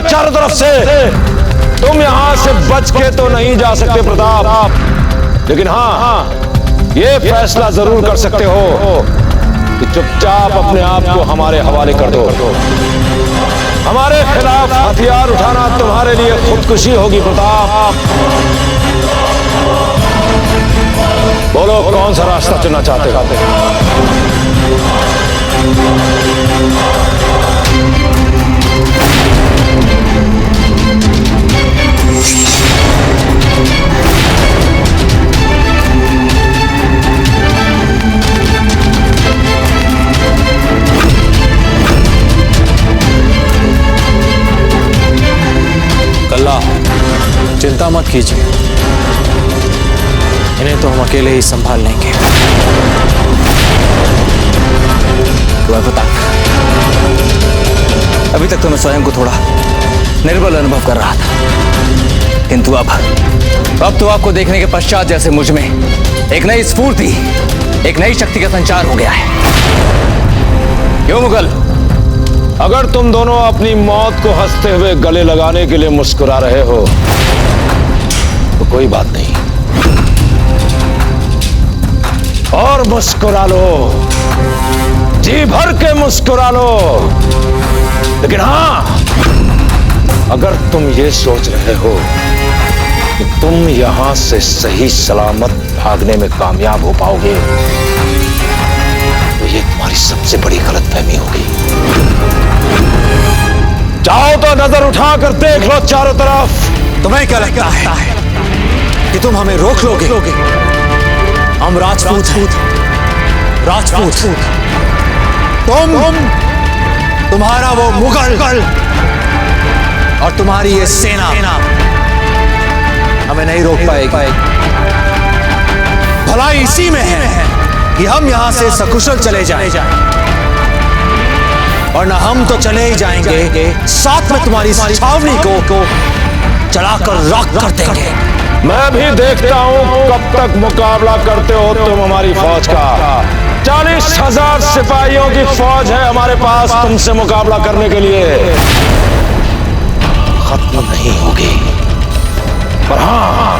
चारों तरफ से। तुम यहां से बच के तो नहीं जा सकते प्रताप, लेकिन हाँ ये फैसला जरूर कर सकते हो कि चुपचाप अपने आप को हमारे हवाले कर दो। हमारे खिलाफ हथियार उठाना तुम्हारे लिए खुदकुशी होगी प्रताप। बोलो कौन सा रास्ता चुनना चाहते हो? कल्ला, चिंता मत कीजिए, इन्हें तो हम अकेले ही संभाल लेंगे। तुम्हें पता, अभी तक तो मैं स्वयं को थोड़ा निर्बल अनुभव कर रहा था, किंतु अब तो आपको देखने के पश्चात जैसे मुझ में एक नई स्फूर्ति, एक नई शक्ति का संचार हो गया है। क्यों मुगल? अगर तुम दोनों अपनी मौत को हंसते हुए गले लगाने के लिए मुस्कुरा रहे हो तो कोई बात नहीं, और मुस्कुरा लो, जी भर के मुस्कुरा लो। लेकिन हाँ, अगर तुम ये सोच रहे हो कि तुम यहां से सही सलामत भागने में कामयाब हो पाओगे तो ये तुम्हारी सबसे बड़ी गलतफहमी होगी। चाहो तो नजर उठाकर देख लो चारों तरफ। तुम्हें क्या लगता है कि तुम हमें रोक लोगे? हम राजपूत, तुम्हारा वो मुगल और तुम्हारी ये सेना हमें नहीं रोक पाएगी। भलाई इसी में है कि हम यहां से सकुशल चले जाएं, और ना हम तो चले ही जाएंगे, साथ में तुम्हारी छावनी को चलाकर राख कर देंगे। मैं भी देखता हूं कब तक मुकाबला करते हो तुम हमारी फौज का। 40,000 सिपाहियों की फौज है हमारे पास तुमसे मुकाबला करने के लिए। खत्म नहीं होगी, पर हाँ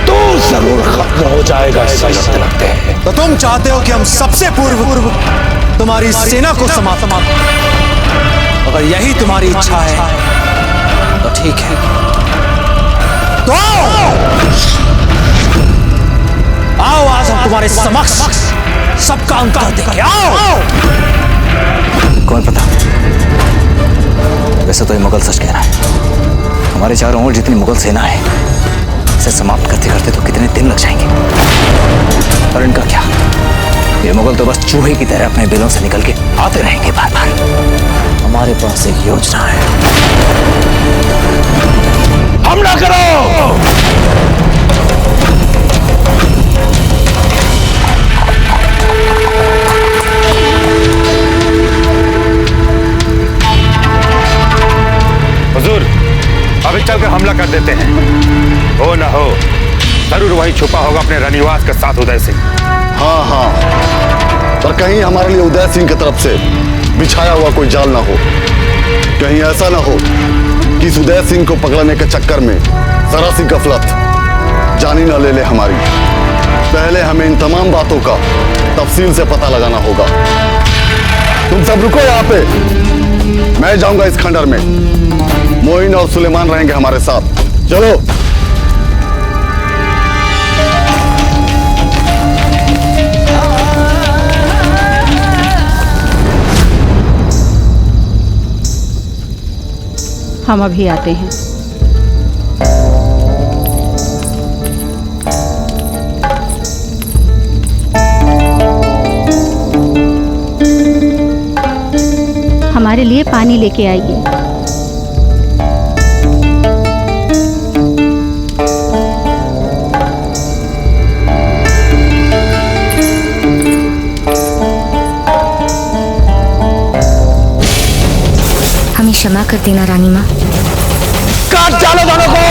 तू जरूर खत्म हो जाएगा, ऐसा लगता है। तो तुम चाहते हो कि हम सबसे पूर्व तुम्हारी सेना को समाप्त? अगर यही तुम्हारी इच्छा है तो ठीक है, तो आओ आज हम तुम्हारे समक्ष सब काम कर देंगे। आओ। कौन पता, वैसे तो ये मुगल सच कह रहा है। हमारे चारों ओर जितनी मुगल सेना है, इसे समाप्त करते करते तो कितने दिन लग जाएंगे। और इनका क्या, ये मुगल तो बस चूहे की तरह अपने बिलों से निकल के आते रहेंगे बार बार। हमारे पास एक योजना है। हमला करो। हुजूर, अभी चलकर हमला कर देते हैं। हो ना हो, जरूर वही छुपा होगा अपने रनिवास के साथ उदय सिंह। हाँ, पर कहीं हमारे लिए उदय सिंह की तरफ से बिछाया हुआ कोई जाल ना हो। कहीं ऐसा ना हो कि इस उदय सिंह को पकड़ने के चक्कर में जरा सी गफलत जानी न ले हमारी। पहले हमें इन तमाम बातों का तफसील से पता लगाना होगा। तुम सब रुको यहाँ पे, मैं जाऊंगा इस खंडर में। मोइन और सुलेमान रहेंगे हमारे साथ। चलो। हम अभी आते हैं। हमारे लिए पानी लेके आइए। हमें क्षमा कर देना रानी माँ। काट डालो दोनों को।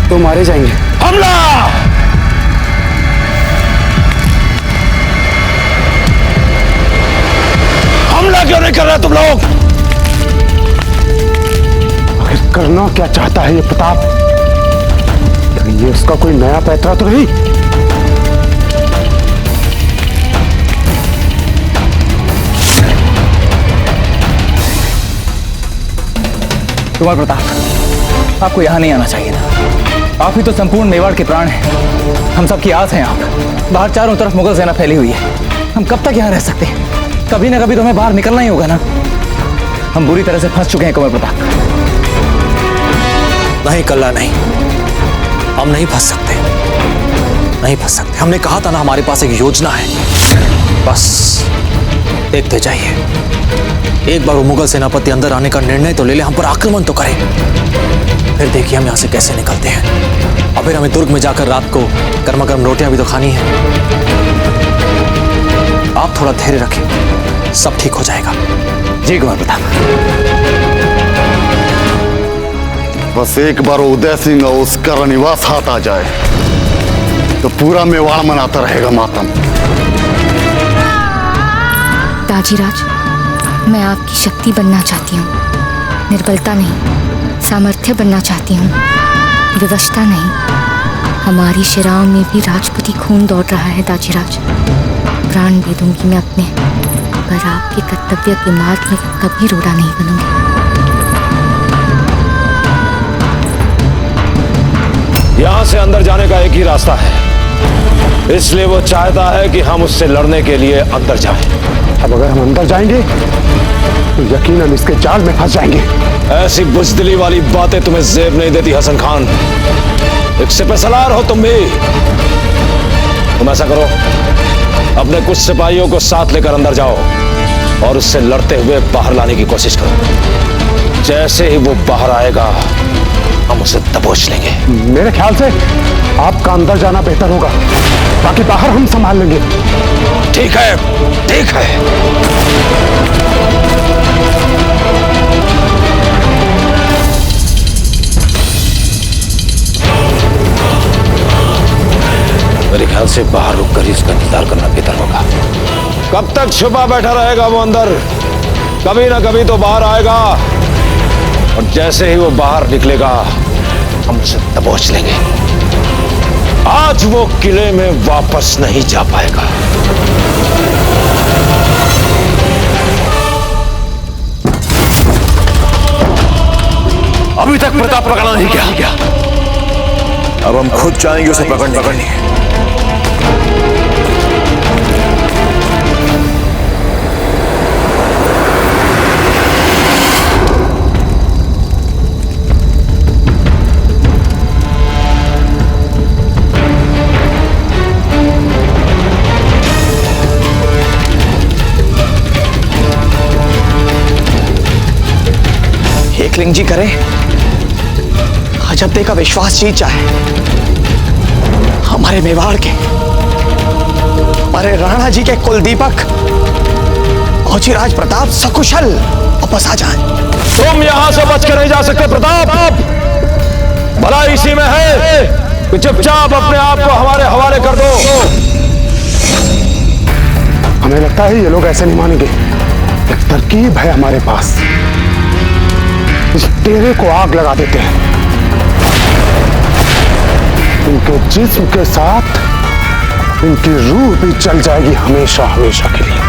तो मारे जाएंगे। हमला! हमला क्यों नहीं कर रहे तुम लोग? आखिर करना क्या चाहता है ये प्रताप? ये उसका कोई नया पैतरा तो नहीं? कुमार प्रताप, आपको यहाँ नहीं आना चाहिए था। आप ही तो संपूर्ण मेवाड़ के प्राण हैं। हम सबकी आस हैं आप। बाहर चारों तरफ मुगल सेना फैली हुई है। हम कब तक यहाँ रह सकते हैं? कभी ना कभी तो हमें बाहर निकलना ही होगा ना। हम बुरी तरह से फंस चुके हैं कुमार प्रताप। नहीं कल्ला, नहीं, हम नहीं फंस सकते, नहीं फंस सकते। हमने कहा था ना, हमारे पास एक योजना है। बस देखते जाइए। एक बार वो मुगल सेनापति अंदर आने का निर्णय तो ले ले, हम पर आक्रमण तो करे, फिर देखिए हम यहाँ से कैसे निकलते हैं। और फिर हमें दुर्ग में जाकर रात को गर्मा गर्म रोटियां भी तो खानी है। आप थोड़ा धैर्य रखें, सब ठीक हो जाएगा। जी कुमार प्रताप। बस एक बार उदय सिंह और उसका रनिवास हाथ आ जाए तो पूरा मेवाड़ मनाता रहेगा मातम। ताजीराज, मैं आपकी शक्ति बनना चाहती हूँ, निर्बलता नहीं, सामर्थ्य बनना चाहती हूँ, विवशता नहीं। हमारी शिराओं में भी राजपूती खून दौड़ रहा है ताजीराज। प्राण दे दूंगी मैं अपने, पर आपके कर्तव्य के मार्ग में कभी रोड़ा नहीं बनूंगी। यहां से अंदर जाने का एक ही रास्ता है, इसलिए वो चाहता है कि हम उससे लड़ने के लिए अंदर जाएं। अब अगर हम अंदर जाएंगे तो यकीनन इसके जाल में फंस जाएंगे। ऐसी बुज़दिली वाली बातें तुम्हें जेब नहीं देती हसन खान। एक सिपहसालार हो तुम भी। तुम ऐसा करो, अपने कुछ सिपाहियों को साथ लेकर अंदर जाओ और उससे लड़ते हुए बाहर लाने की कोशिश करो। जैसे ही वो बाहर आएगा हम उसे दबोच लेंगे। मेरे ख्याल से आपका अंदर जाना बेहतर होगा, बाकी बाहर हम संभाल लेंगे। ठीक है, ठीक है। मेरे ख्याल से बाहर रुककर ही इसका इंतजार करना बेहतर होगा। कब तक छुपा बैठा रहेगा वो अंदर? कभी ना कभी तो बाहर आएगा, और जैसे ही वो बाहर निकलेगा हम उसे दबोच लेंगे। आज वो किले में वापस नहीं जा पाएगा। अभी तक प्रताप पकड़ा नहीं गया, अब हम खुद जाएंगे उसे पकड़ने। एकलिंग जी करें, अजंते का विश्वास जीत जाए। हमारे मेवाड़ के, हमारे राणा जी के कुलदीपक औचिराज प्रताप सकुशल वापस आ जाएं। तुम यहां से बच के नहीं जा सकते प्रताप। भला इसी में है कि चुपचाप अपने आप को हमारे हवाले कर दो। हमें लगता है ये लोग ऐसे नहीं मानेंगे। एक तरकीब है हमारे पास, इस डेरे को आग लगा देते हैं। इनके जिस्म के साथ इनकी रूह भी जल जाएगी हमेशा हमेशा के लिए।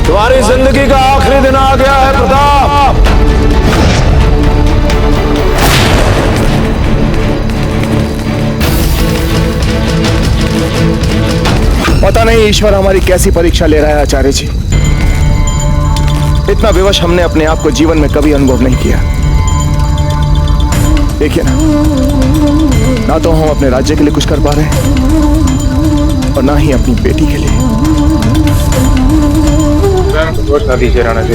तुम्हारी जिंदगी का आखिरी दिन आ गया है प्रताप। पता नहीं ईश्वर हमारी कैसी परीक्षा ले रहा है आचार्य जी। इतना विवश हमने अपने आप को जीवन में कभी अनुभव नहीं किया। देखिए ना तो हम अपने राज्य के लिए कुछ कर पा रहे हैं और ना ही अपनी बेटी के लिए। दोष न दीजिए राणा जी,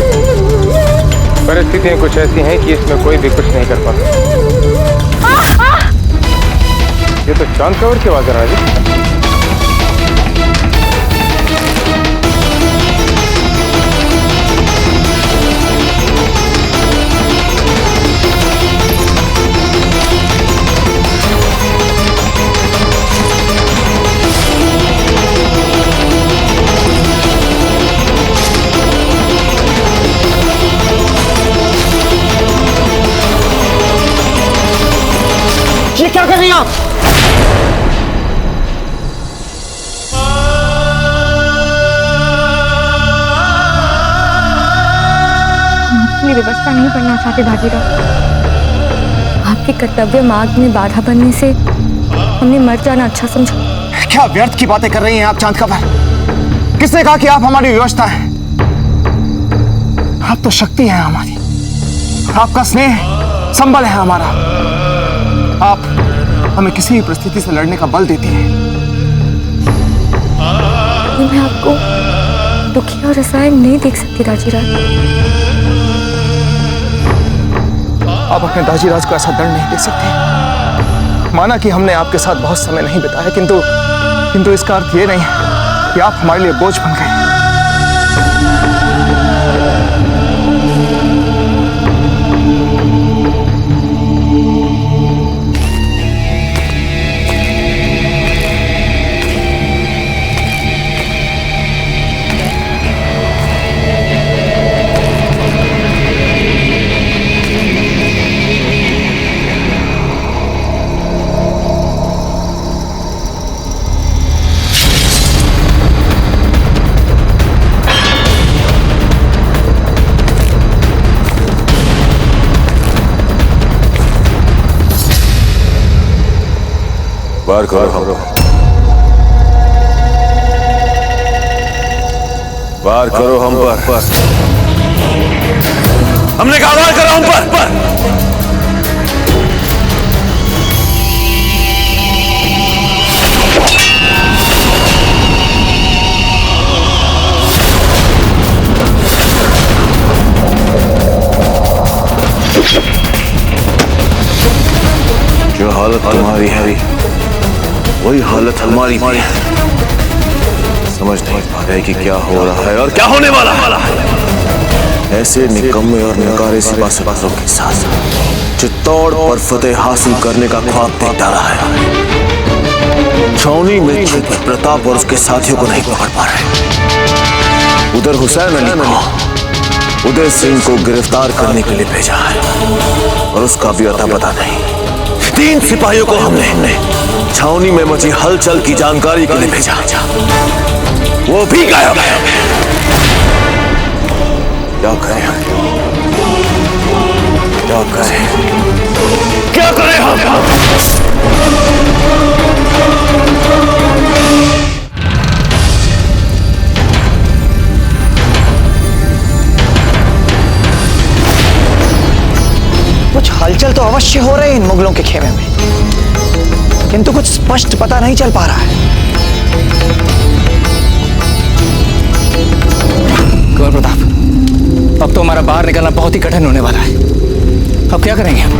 परिस्थितियां कुछ ऐसी हैं कि इसमें कोई भी कुछ नहीं कर पाता। ये तो चांद कवर की आवाज आ रहा है जी। ये क्या कर रही हैं आप? आपके लिए व्यवस्था नहीं बनना चाहते बाजीराव। आपके कर्तव्य मार्ग में बाधा बनने से हमने मर जाना अच्छा समझा। क्या व्यर्थ की बातें कर रही हैं आप चांद कवर? किसने कहा कि आप हमारी व्यवस्था हैं? आप तो शक्ति हैं हमारी, आपका स्नेह संबल है हमारा। आप हमें किसी भी परिस्थिति से लड़ने का बल देती हैं। मैं आपको दुखी और रसायन नहीं देख सकती राजीराज। आप अपने दाजीराज को ऐसा दंड नहीं दे सकते। माना कि हमने आपके साथ बहुत समय नहीं बिताया, किंतु इसका अर्थ ये नहीं है कि आप हमारे लिए बोझ बन गए। वार करो हम, वार करो हम पर। हमने कहा वार करो हम पर। जो हालत तुम्हारी है वही हालत हमारी भी है। समझ नहीं पा रहे कि क्या हो रहा है और क्या होने वाला है। ऐसे निकम्मे और नकारे सिपाहियों के साथ चित्तौड़ पर फतेह हासिल करने का ख्वाब देख डाला है। छावनी में छिपे प्रताप और उसके साथियों को नहीं पकड़ पा रहे। उधर हुसैन अली को उदय सिंह को गिरफ्तार करने के लिए भेजा है और उसका भी अता पता नहीं। 3 सिपाहियों को हमने छावनी में मची हलचल की जानकारी के लिए भेजा, वो भी गायब है। क्या करें हम? क्या करें? क्या करें हम? कुछ हलचल तो अवश्य हो रही है इन मुगलों के खेमे में, किंतु कुछ स्पष्ट पता नहीं चल पा रहा है। कुंवर प्रताप, अब तो हमारा बाहर निकलना बहुत ही कठिन होने वाला है। अब क्या करेंगे हम?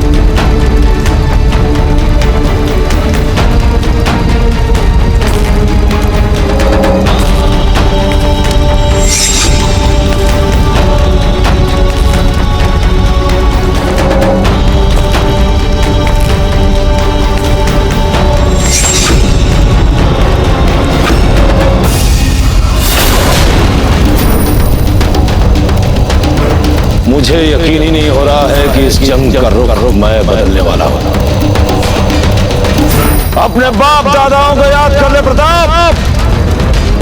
मुझे यकीन ही नहीं हो रहा है कि इस जंग का रुख मैं बदलने वाला हूं। अपने बाप दादाओं को याद कर ले प्रताप,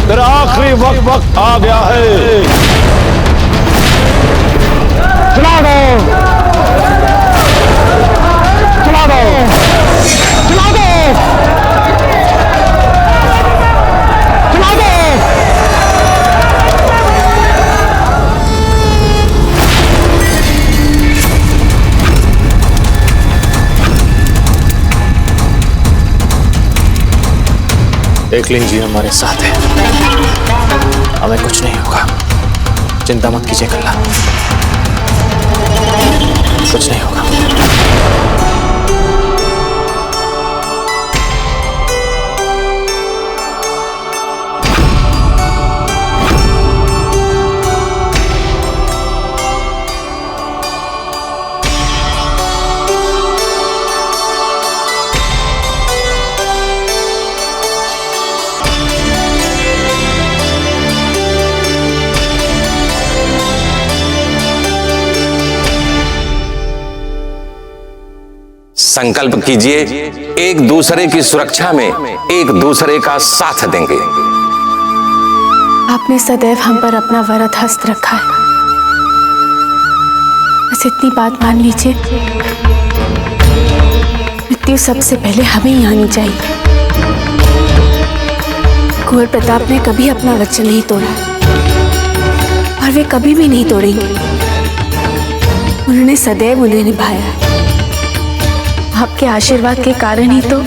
तेरा आखिरी वक्त आ गया है। चला दो, चला दो, चला दो, चला दो। एकलिंग जी हमारे साथ है, हमें कुछ नहीं होगा। चिंता मत कीजिए कल्ला, कुछ नहीं होगा। संकल्प कीजिए, एक दूसरे की सुरक्षा में एक दूसरे का साथ देंगे। आपने सदैव हम पर अपना वरद हस्त रखा है, बस इतनी बात मान लीजिए, मृत्यु सबसे पहले हमें ही आनी चाहिए। कुंवर प्रताप ने कभी अपना वचन नहीं तोड़ा और वे कभी भी नहीं तोड़ेंगे। उन्होंने सदैव उन्हें निभाया है। आपके आशीर्वाद के कारण ही तो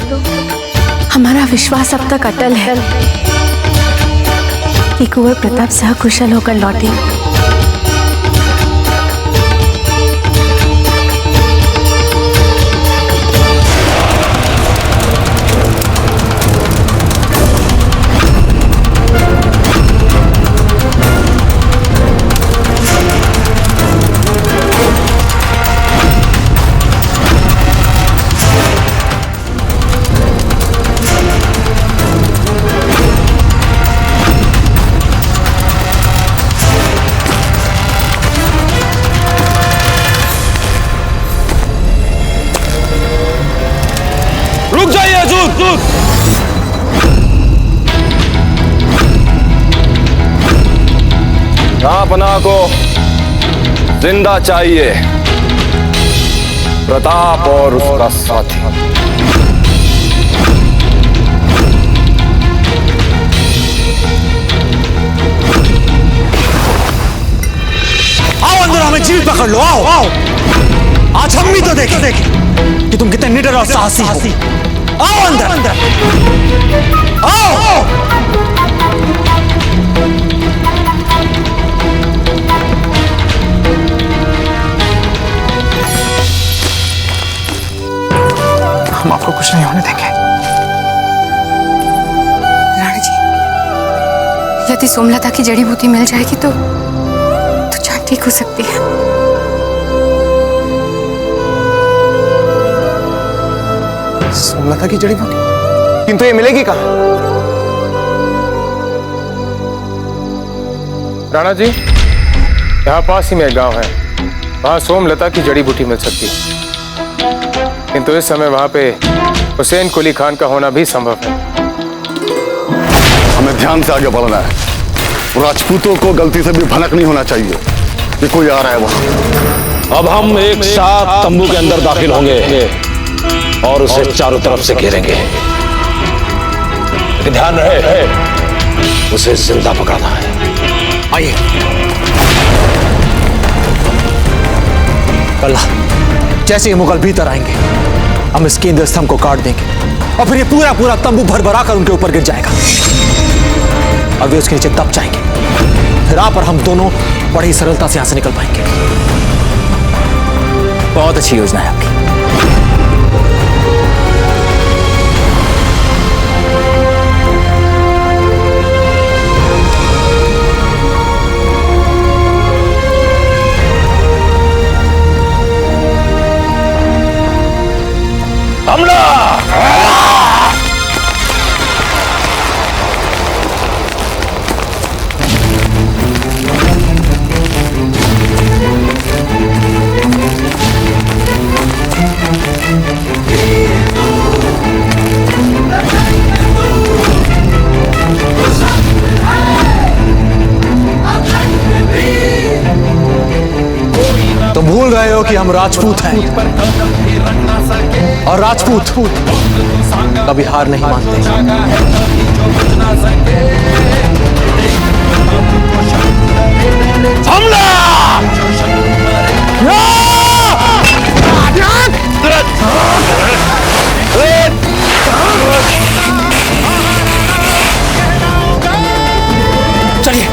हमारा विश्वास अब तक अटल है कि कुंवर प्रताप सकुशल होकर लौटे। रुक जाइए हजूर। जहांपनाह को जिंदा चाहिए, प्रताप और उसका साथी। आओ अंदर, हमें जीवित पकड़ लो। आओ आओ, आज हम भी तो देखें कि तुम कितने निडर और साहसी हो। आओ अंदर अंदर, आओ। हम आपको कुछ नहीं होने देंगे। राणा जी, यदि सोमलता की जड़ी बूटी मिल जाएगी तो जान ठीक हो सकती है। सोमलता की जड़ी बूटी, किंतु ये मिलेगी कहाँ? राणा जी, यहाँ पास ही में एक गांव है, वहां सोमलता की जड़ी बूटी मिल सकती है, किंतु इस समय वहां पे हुसैन कुली खान का होना भी संभव है। हमें ध्यान से आगे बढ़ना है। राजपूतों को गलती से भी भनक नहीं होना चाहिए कि कोई आ रहा है वहां। अब हम एक साथ तंबू के अंदर दाखिल होंगे और उसे चारों तरफ से घेरेंगे। लेकिन ध्यान रहे, उसे जिंदा पकड़ना है। आइए। कल्ला, जैसे ये मुगल भीतर आएंगे, हम इस केंद्र स्तंभ को काट देंगे और फिर ये पूरा पूरा तंबू भर भरा कर उनके ऊपर गिर जाएगा और वे उसके नीचे दब जाएंगे। फिर आप और हम दोनों बड़ी सरलता से यहां से निकल पाएंगे। बहुत अच्छी योजना है आपकी। हमला! तुम भूल गए हो कि हम राजपूत हैं और राजपूत कभी हार नहीं मानते। हमला! चलिए,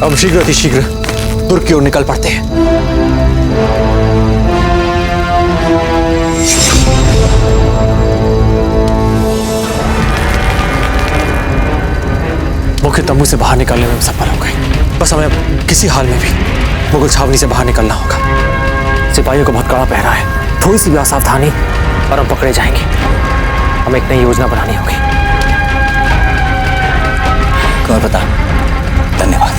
अब शीघ्र शीघ्र दुर्ग की ओर निकल पड़ते हैं। मुख्य तंबू से बाहर निकलने में हम सफल हो गए। बस हमें किसी हाल में भी मुगल छावनी से बाहर निकलना होगा। सिपाहियों का बहुत कड़ा पहरा है, थोड़ी सी भी असावधानी और हम पकड़े जाएंगे। हमें एक नई योजना बनानी होगी। कुंवर प्रताप, धन्यवाद।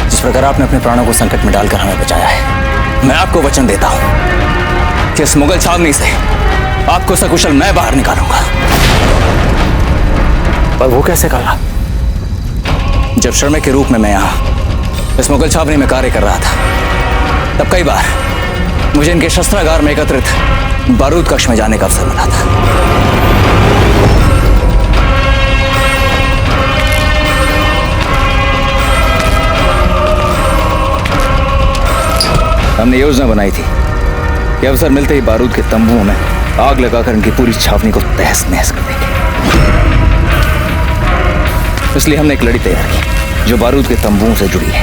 जिस प्रकार आपने अपने प्राणों को संकट में डालकर हमें बचाया है, मैं आपको वचन देता हूं कि इस मुगल छावनी से आपको सकुशल मैं बाहर निकालूंगा। पर वो कैसे कहा? जब श्रमिक के रूप में मैं यहां इस मुगल छावनी में कार्य कर रहा था, तब कई बार मुझे इनके शस्त्रागार में एकत्रित बारूद कक्ष में जाने का अवसर मिला था। हमने योजना बनाई थी कि अवसर मिलते ही बारूद के तंबुओं में आग लगाकर इनकी पूरी छावनी को तहस नहस कर देंगे। इसलिए हमने एक लड़ी तैयार की जो बारूद के तंबुओं से जुड़ी है।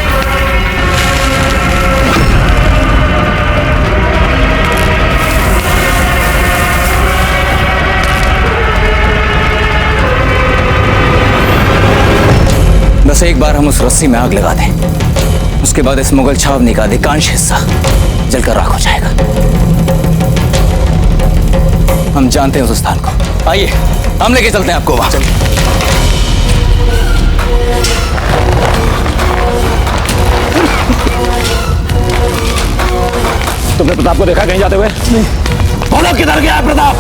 बस एक बार हम उस रस्सी में आग लगा दें, उसके बाद इस मुगल छावनी का अधिकांश हिस्सा जलकर राख हो जाएगा। हम जानते हैं उस स्थान को। आइए हम लेके चलते हैं आपको वहां। तुमने प्रताप को देखा कहीं जाते हुए? नहीं। बोलो किधर गया है प्रताप?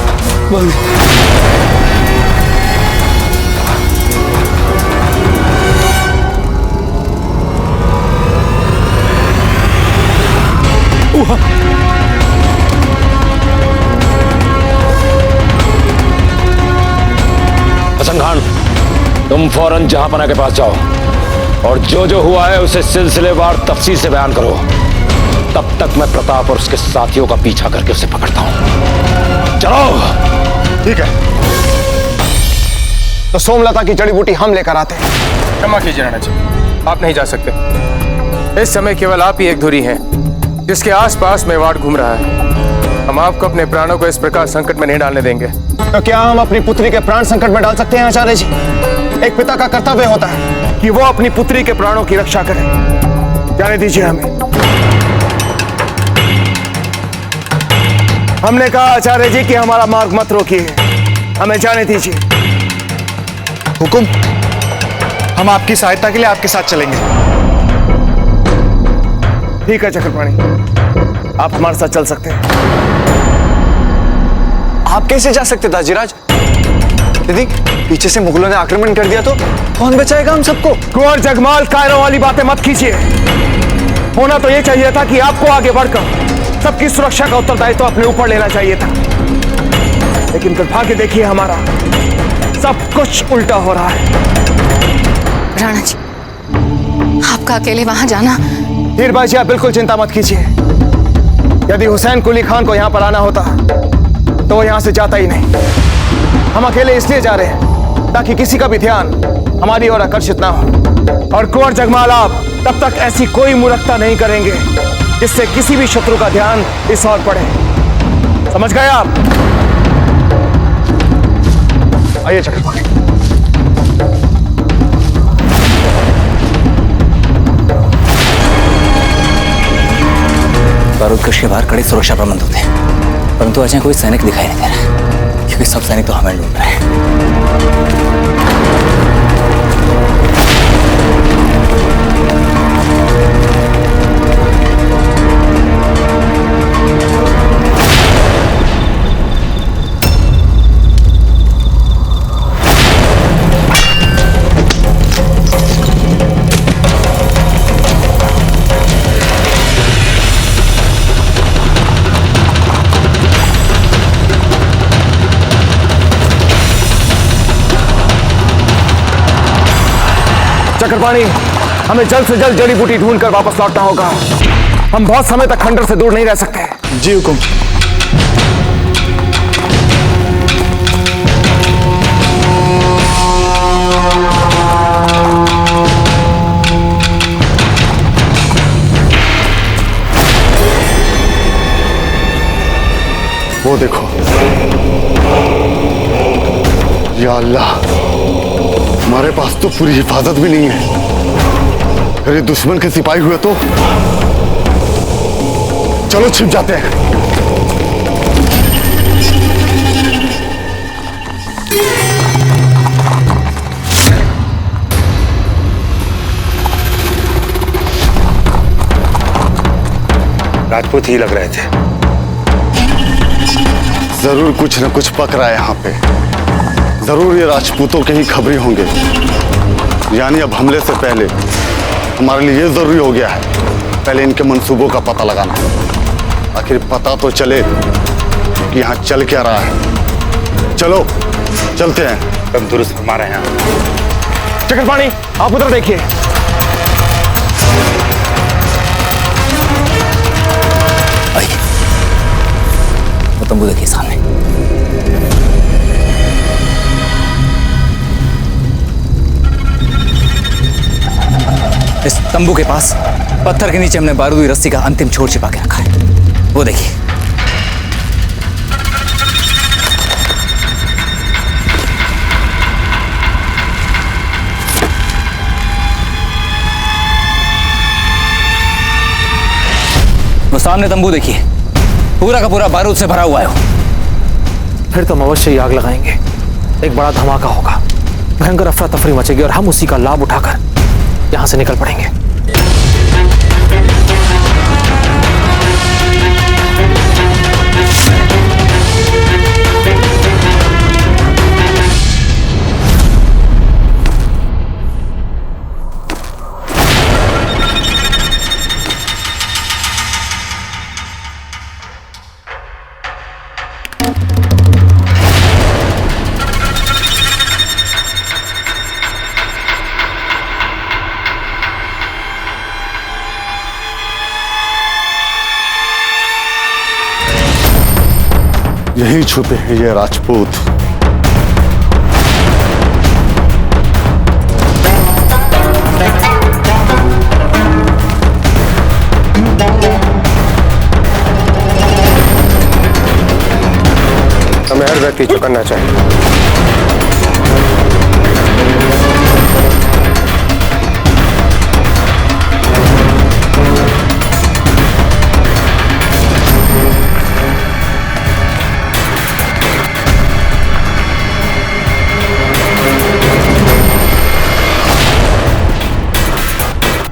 हसन खान, तुम फौरन जहांपना के पास जाओ और जो जो हुआ है उसे सिलसिलेवार तफसील से बयान करो। तब तक मैं प्रताप और उसके साथियों का पीछा करके उसे पकड़ता हूं। चलो। ठीक है, तो सोमलता की जड़ी बूटी हम लेकर आते हैं। क्षमा कीजिए राणा जी, आप नहीं जा सकते। इस समय केवल आप ही एक धुरी हैं जिसके आसपास मेवाड़ घूम रहा है। हम आपको अपने प्राणों को इस प्रकार संकट में नहीं डालने देंगे। तो क्या हम अपनी पुत्री के प्राण संकट में डाल सकते हैं आचार्य जी? एक पिता का कर्तव्य होता है कि वो अपनी पुत्री के प्राणों की रक्षा करे। जाने दीजिए हमें। हमने कहा आचार्य जी कि हमारा मार्ग मत रोकिए, हमें जाने दीजिए। हुकुम, हम आपकी सहायता के लिए आपके साथ चलेंगे। ठीक है चक्रपाणी, आप हमारे साथ चल सकते हैं। आप कैसे जा सकते दाजीराज? यदि पीछे से मुगलों ने आक्रमण कर दिया तो कौन बचाएगा हम सबको? कुंवर जगमाल, कायरों वाली बातें मत कीजिए। होना तो यह चाहिए था कि आपको आगे बढ़कर सबकी सुरक्षा का उत्तरदायित्व तो अपने ऊपर लेना चाहिए था, लेकिन दुर्भाग्य देखिए हमारा, सब कुछ उल्टा हो रहा है। राणा जी, आपका अकेले वहां जाना। धीरबाजी, आप बिल्कुल चिंता मत कीजिए। यदि हुसैन कुली खान को यहां पर आना होता तो वो यहां से जाता ही नहीं। हम अकेले इसलिए जा रहे हैं ताकि किसी का भी ध्यान हमारी ओर आकर्षित ना हो। और कुंवर जगमाल, आप तब तक ऐसी कोई मूर्खता नहीं करेंगे जिससे किसी भी शत्रु का ध्यान इस ओर पड़े। समझ गए आप? आइए चक्रपाणी। बारूद कक्ष के बाहर कड़ी सुरक्षा प्रबंध होते हैं, परंतु आज कोई सैनिक दिखाई नहीं दे रहा, क्योंकि सब सैनिक तो हमें ढूंढ रहे हैं। चक्रपाणी, हमें जल्द से जल्द जड़ी बूटी ढूंढकर वापस लौटना होगा। हम बहुत समय तक खंडर से दूर नहीं रह सकते। जी हुकुम। वो देखो, या अल्लाह, हमारे पास तो पूरी हिफाजत भी नहीं है। अरे दुश्मन के सिपाही हुए तो चलो छिप जाते हैं। राजपूत ही लग रहे थे। जरूर कुछ न कुछ पक रहा है यहाँ पे। जरूर ये राजपूतों के ही खबरी होंगे। यानी अब हमले से पहले हमारे लिए ये जरूरी हो गया है, पहले इनके मंसूबों का पता लगाना। आखिर पता तो चले कि यहाँ चल क्या रहा है। चलो चलते हैं। तुम दुरुस्त हमारे यहाँ। चक्रपाणी, आप उधर देखिए। आइए, वो तंबू देखिए सामने। इस तंबू के पास पत्थर के नीचे हमने बारूदी रस्सी का अंतिम छोर छिपा के रखा है, वो देखिए। वो सामने तंबू देखिए, पूरा का पूरा बारूद से भरा हुआ है। फिर तो हम अवश्य ही आग लगाएंगे। एक बड़ा धमाका होगा, भयंकर अफरा तफरी मचेगी और हम उसी का लाभ उठाकर यहां से निकल पड़ेंगे। यही छुपे हैं ये राजपूत। हमें हर व्यक्ति जो करना चाहिए।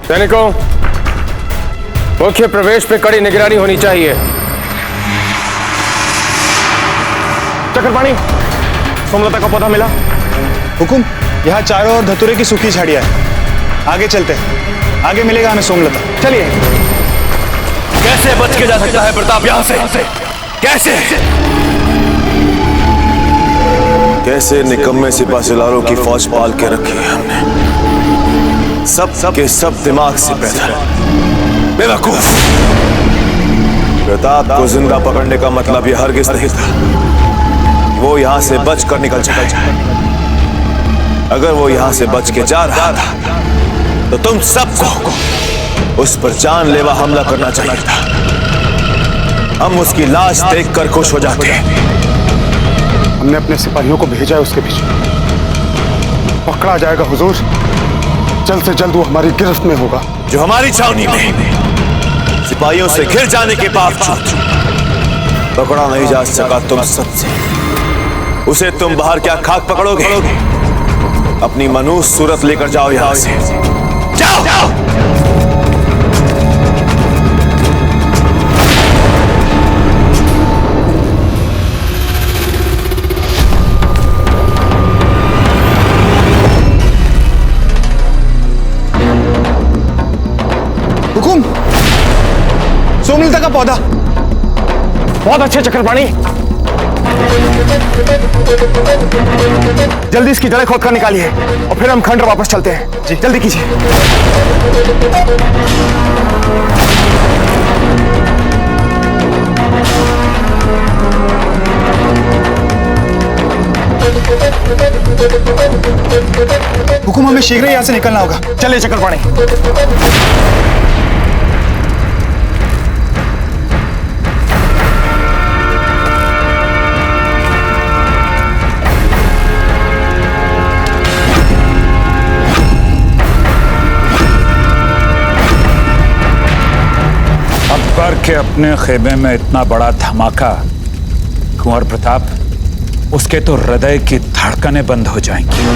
सैनिकों, मुख्य प्रवेश पे कड़ी निगरानी होनी चाहिए। चक्रपाणी, सोमलता का पौधा मिला? हुकुम, यहाँ चारों ओर धतूरे की सूखी झाड़ियां हैं। आगे चलते हैं, आगे मिलेगा हमें सोमलता। चलिए। कैसे बच के जा सकता है प्रताप यहां से? कैसे? कैसे निकम्मे सिपाहीलारों की फौज पाल के रखी है हमने। सब के सब दिमाग से पैदा बेवकूफ। प्रताप को जिंदा पकड़ने का मतलब यह हरगिज नहीं था वो यहां से बच कर निकल जाए। अगर वो यहां से बच के जा रहा था तो तुम सबको उस पर जानलेवा हमला करना चाहिए था। हम उसकी लाश देखकर खुश हो जाते। हमने अपने सिपाहियों को भेजा है उसके पीछे। पकड़ा जाएगा हुजूर, जल्द से जल्द वो हमारी गिरफ्त में होगा। जो हमारी छावनी में सिपाहियों से घिर जाने के बावजूद पकड़ा नहीं जा सका तुम सबसे, उसे तुम बाहर क्या खाक पकड़ोगे? अपनी मनुष्य सूरत लेकर जाओ यहां से। जाओ। हुकुम, सोमलता का पौधा। बहुत अच्छे चक्रपाणी, जल्दी इसकी जड़ें खोद कर निकालिए और फिर हम खंडर वापस चलते हैं। जी जल्दी कीजिए। हुकुम, हमें शीघ्र ही यहां से निकलना होगा। चलिए चक्रपाणी। अकबर के अपने खेमे में इतना बड़ा धमाका, कुंवर प्रताप, उसके तो हृदय की धड़कनें बंद हो जाएंगी।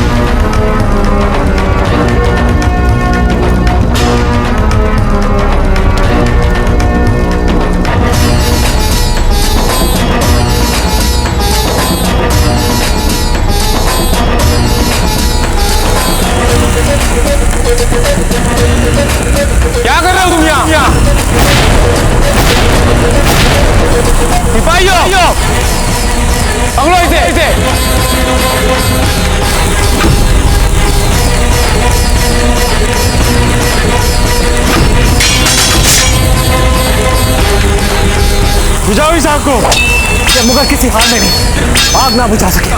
को ये मुगल किसी हाल में भी आग ना बुझा सके।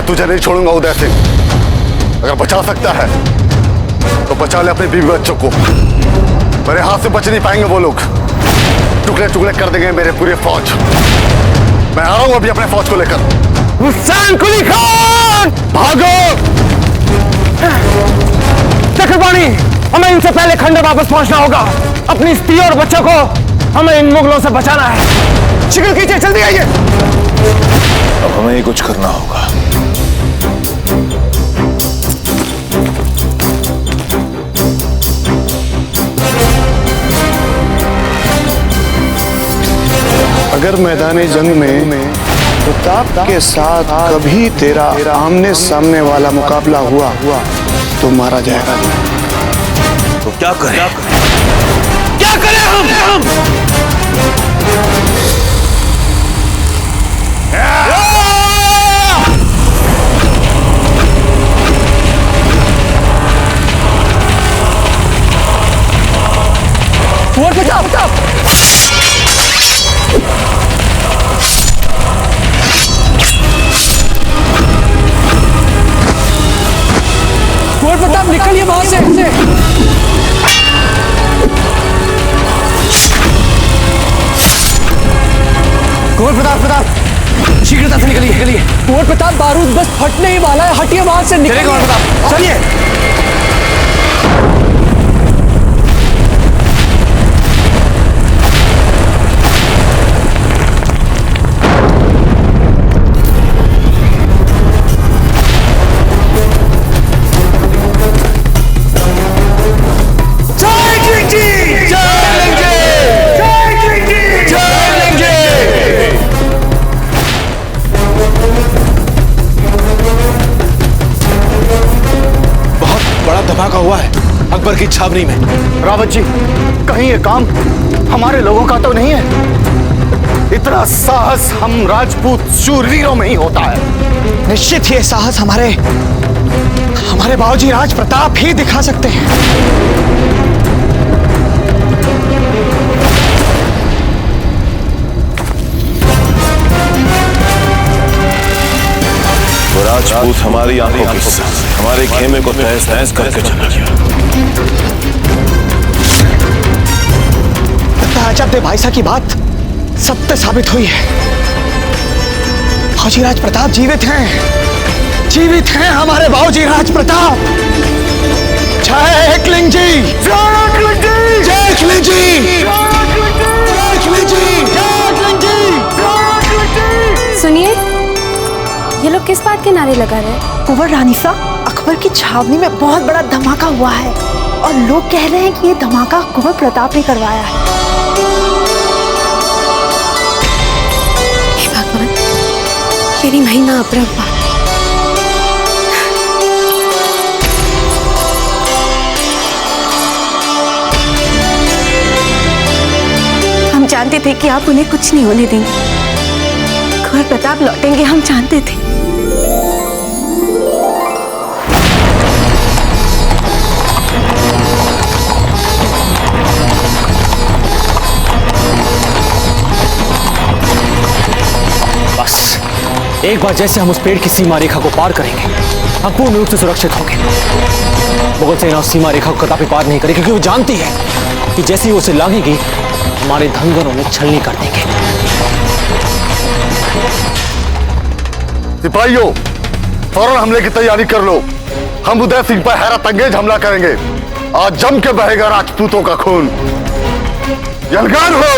तुझे नहीं छोड़ूंगा उदय सिंह। अगर बचा सकता है तो बचा ले अपने बीवी बच्चों को। मेरे हाथ से बच नहीं पाएंगे वो लोग। टुकड़े टुकड़े कर देंगे मेरे पूरे फौज। मैं आ रहा हूं अभी अपने फौज को लेकर। हुसैन कुली खान भागो! चक्रपाणी, हमें इनसे पहले खंडर वापस पहुंचना होगा। अपनी स्त्री और बच्चों को हमें इन मुगलों से बचाना है। शिकल कीजिए, जल्दी आइए। अब हमें ही कुछ करना होगा। अगर मैदानी जंग में प्रताप के साथ कभी तेरा आमने सामने वाला मुकाबला हुआ तो मारा जाएगा। तो क्या करें? क्या करें हम? प्रताप प्रताप निकलिए वहां से। कुंवर प्रताप शीघ्रता से निकलिए। कुंवर प्रताप बारूद बस फटने ही वाला है, हटिए वहां से। निकलिए कुंवर प्रताप, चलिए। धमाका हुआ है अकबर की छावनी में। रावत जी, कहीं ये काम हमारे लोगों का तो नहीं है? इतना साहस हम राजपूत शूरवीरों में ही होता है। निश्चित ये साहस हमारे बाबूजी राज प्रताप ही दिखा सकते हैं। वो राजपूत हमारी आंखों के सामने हमारे खेमे को तहस नहस करके चला गया। ताजब भाई साहब की बात सत्य साबित हुई है। बाबूजी राज प्रताप जीवित हैं हमारे बाबूजी राज प्रताप। जय एकलिंग जी, जय एकलिंग जी, जय एकलिंग जी, जय एकलिंग जी, जय एकलिंग जी। सुनिए, ये लोग किस बात के नारे लगा रहे हैं? कुंवर रानीसा, अकबर की छावनी में बहुत बड़ा धमाका हुआ है और लोग कह रहे हैं कि ये धमाका कुंवर प्रताप ने करवाया है। हे भगवान, मेरी महीना अपरंपार। हम जानते थे कि आप उन्हें कुछ नहीं होने देंगे। कुंवर प्रताप लौटेंगे, हम जानते थे। बस एक बार जैसे हम उस पेड़ की सीमा रेखा को पार करेंगे, हम पूर्ण रूप से सुरक्षित होंगे। मुगल सेना उस सीमा रेखा को कदापि पार नहीं करेगी, क्योंकि वो जानती है कि जैसे ही उसे लागेगी हमारे धनगरों में छलनी कर देंगे। सिपाहियों, फौरन हमले की तैयारी कर लो। हम उदय सिंह पर हैरत अंगेज हमला करेंगे। आज जम के बहेगा राजपूतों का खून। यलगान हो।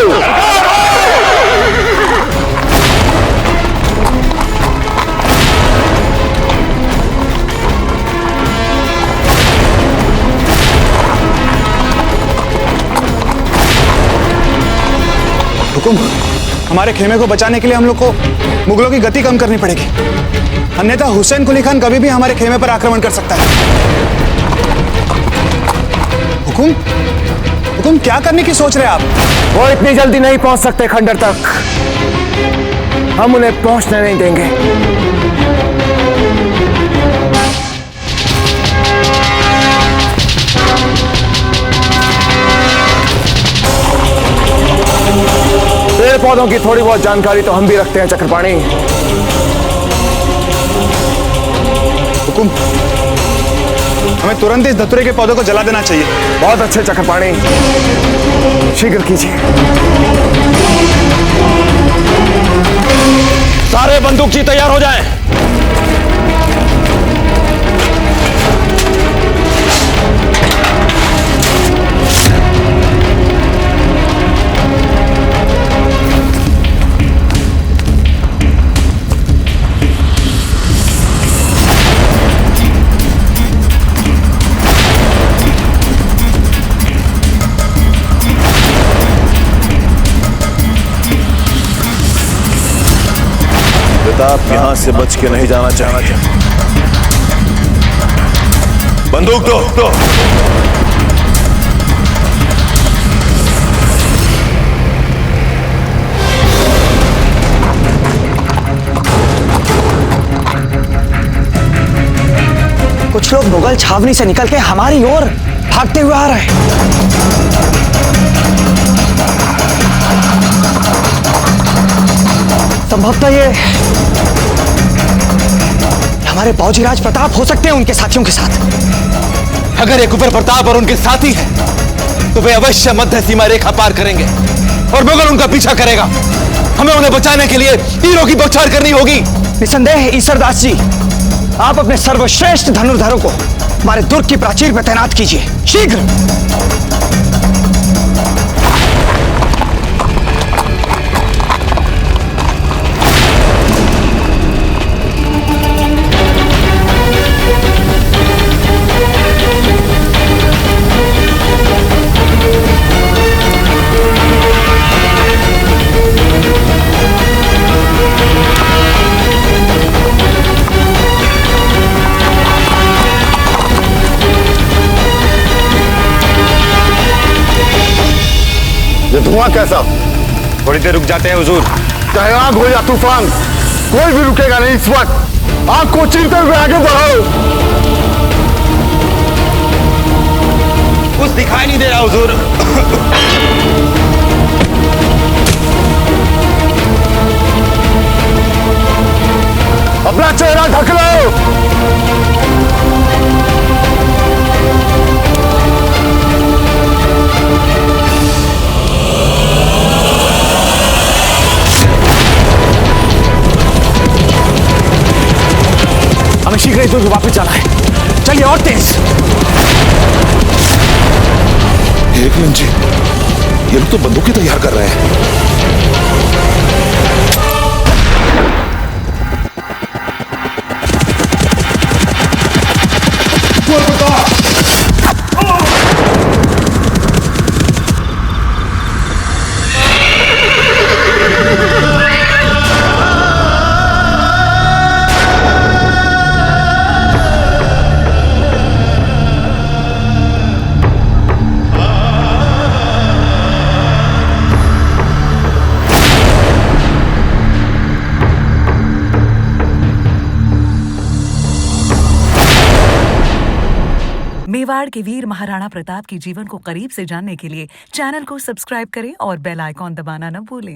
हुकुम, हमारे खेमे को बचाने के लिए हम लोग को मुगलों की गति कम करनी पड़ेगी, अन्यथा हुसैन कुली खान कभी भी हमारे खेमे पर आक्रमण कर सकता है। हुकुम, हुकुम क्या करने की सोच रहे हैं आप? वो इतनी जल्दी नहीं पहुंच सकते खंडर तक, हम उन्हें पहुंचने नहीं देंगे। पेड़ पौधों की थोड़ी बहुत जानकारी तो हम भी रखते हैं चक्रपाणी। हुकुम, हमें तुरंत इस धतूरे के पौधों को जला देना चाहिए। बहुत अच्छे चक्रपाणी, शीघ्र कीजिए। सारे बंदूकची तैयार हो जाएं। आप यहां से बच के नहीं जाना चाहिए। बंदूक दो। कुछ लोग मुगल छावनी से निकल के हमारी ओर भागते हुए आ रहे हैं। संभवतः ये हमारे बाबूजीराज प्रताप हो सकते हैं उनके साथियों के साथ। अगर ये कुंवर प्रताप और उनके साथी हैं, तो वे अवश्य मध्य सीमा रेखा पार करेंगे और मुगल उनका पीछा करेगा। हमें उन्हें बचाने के लिए तीरों की बौछार करनी होगी। निसंदेह ईश्वरदास जी, आप अपने सर्वश्रेष्ठ धनुर्धरों को हमारे दुर्ग की प्राचीर पर तैनात कीजिए, शीघ्र। ये धुआं कैसा? थोड़ी देर रुक जाते हैं हुजूर। चाहे आग हो या तूफान, कोई भी रुकेगा नहीं इस वक्त। आग को चीरते हुए आगे बढ़ो। कुछ दिखाई नहीं दे रहा हुजूर। अपना चेहरा ढक लो। हमें शीघ्र इस दुर्ग वापस जाना है। चलिए और तेज। एक मिनट जी, ये लोग तो बंदूकें तैयार कर रहे हैं। मेवाड़ के वीर महाराणा प्रताप के जीवन को करीब से जानने के लिए चैनल को सब्सक्राइब करें और बेल आइकॉन दबाना न भूलें।